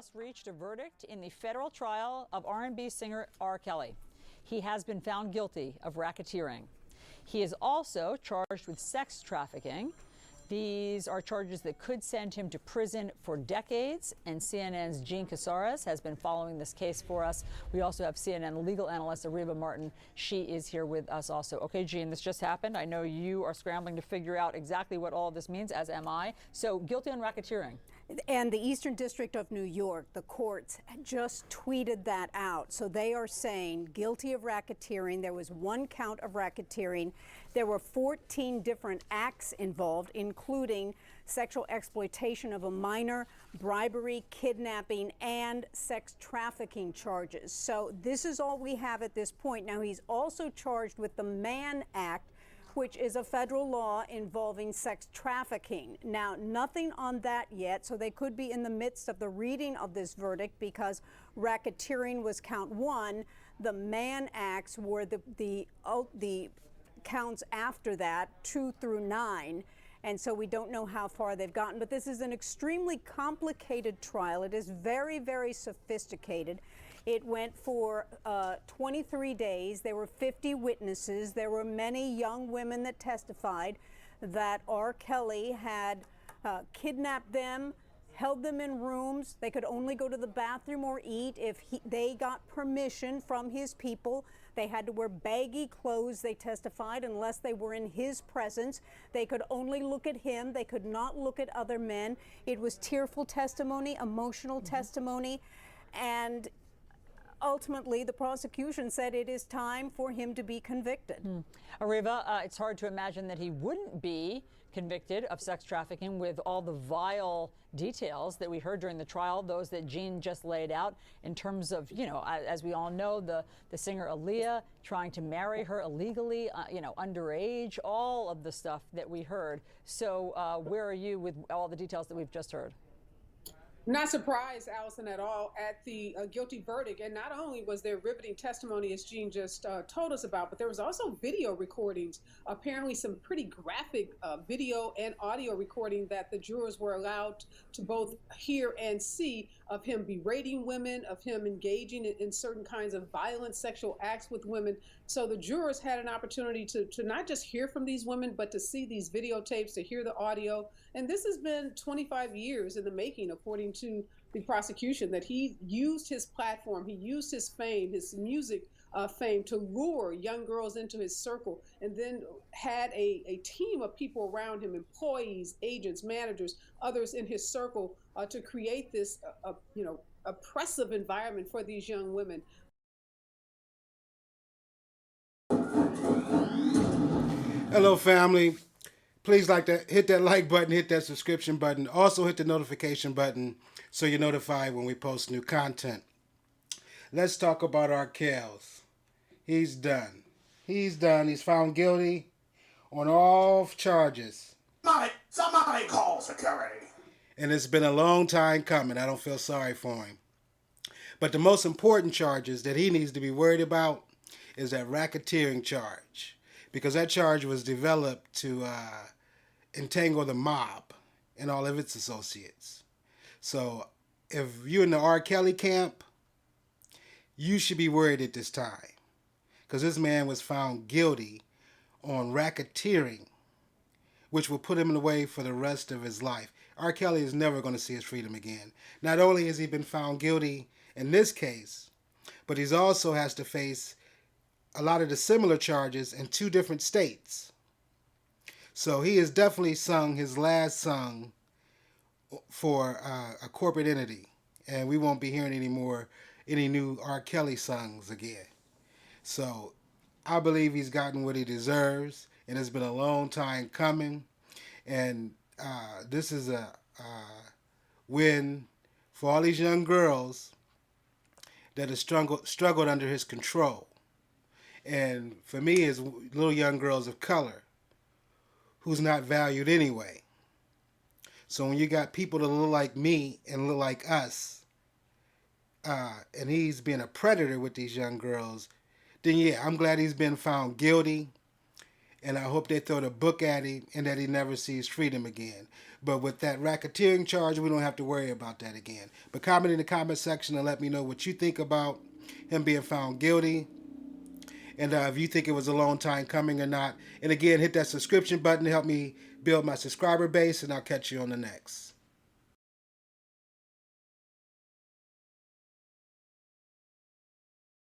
just reached a verdict in the federal trial of R&B singer R. Kelly. He has been found guilty of racketeering. He is also charged with sex trafficking. These are charges that could send him to prison for decades, and CNN's Jean Casares has been following this case for us. We also have CNN legal analyst Areva Martin. She is here with us also. Okay, Jean, this just happened. I know you are scrambling to figure out exactly what all of this means, as am I. So, guilty on racketeering. And the Eastern District of New York, the courts just tweeted that out. So they are saying guilty of racketeering. There was one count of racketeering. There were 14 different acts involved, including sexual exploitation of a minor, bribery, kidnapping, and sex trafficking charges. So this is all we have at this point. Now, he's also charged with the Mann Act, which is a federal law involving sex trafficking. Now, nothing on that yet, so they could be in the midst of the reading of this verdict because racketeering was count one. The Mann Acts were the counts after that, 2 through 9. And so we don't know how far they've gotten. But this is an extremely complicated trial. It is very, very sophisticated. It went for 23 days. There were 50 witnesses. There were many young women that testified that R. Kelly had kidnapped them, held them in rooms. They could only go to the bathroom or eat if they got permission from his people. They had to wear baggy clothes, they testified, unless they were in his presence. They could only look at him. They could not look at other men. It was tearful testimony, emotional testimony, and ultimately, the prosecution said it is time for him to be convicted. Areva, it's hard to imagine that he wouldn't be convicted of sex trafficking with all the vile details that we heard during the trial, those that Jean just laid out in terms of, you know, as we all know, the singer Aaliyah trying to marry her illegally, underage, all of the stuff that we heard. So where are you with all the details that we've just heard? Not surprised, Allison, at all at the guilty verdict. And not only was there riveting testimony, as Jean just told us about, but there was also video recordings, apparently some pretty graphic video and audio recording that the jurors were allowed to both hear and see of him berating women, of him engaging in certain kinds of violent sexual acts with women. So the jurors had an opportunity to not just hear from these women, but to see these videotapes, to hear the audio. And this has been 25 years in the making, according to the prosecution, that he used his platform, he used his fame, his music fame to lure young girls into his circle, and then had a team of people around him, employees, agents, managers, others in his circle to create this oppressive environment for these young women. Hello, family. Please hit that like button, hit that subscription button. Also hit the notification button so you're notified when we post new content. Let's talk about R. Kells. He's done. He's done. He's found guilty on all charges. Somebody call security. And it's been a long time coming. I don't feel sorry for him. But the most important charges that he needs to be worried about is that racketeering charge. Because that charge was developed to entangle the mob and all of its associates. So if you're in the R. Kelly camp, you should be worried at this time. Because this man was found guilty on racketeering, which will put him in the way for the rest of his life. R. Kelly is never going to see his freedom again. Not only has he been found guilty in this case, but he also has to face a lot of the similar charges in 2 different states. So he has definitely sung his last song for a corporate entity. And we won't be hearing any new R. Kelly songs again. So I believe he's gotten what he deserves. And it's been a long time coming. And this is a win for all these young girls that have struggled under his control. And for me, as little young girls of color who's not valued anyway. So when you got people that look like me and look like us, and he's been a predator with these young girls, then yeah, I'm glad he's been found guilty. and I hope they throw the book at him and that he never sees freedom again. But with that racketeering charge, we don't have to worry about that again. But comment in the comment section and let me know what you think about him being found guilty, and if you think it was a long time coming or not. And again, hit that subscription button to help me build my subscriber base, and I'll catch you on the next.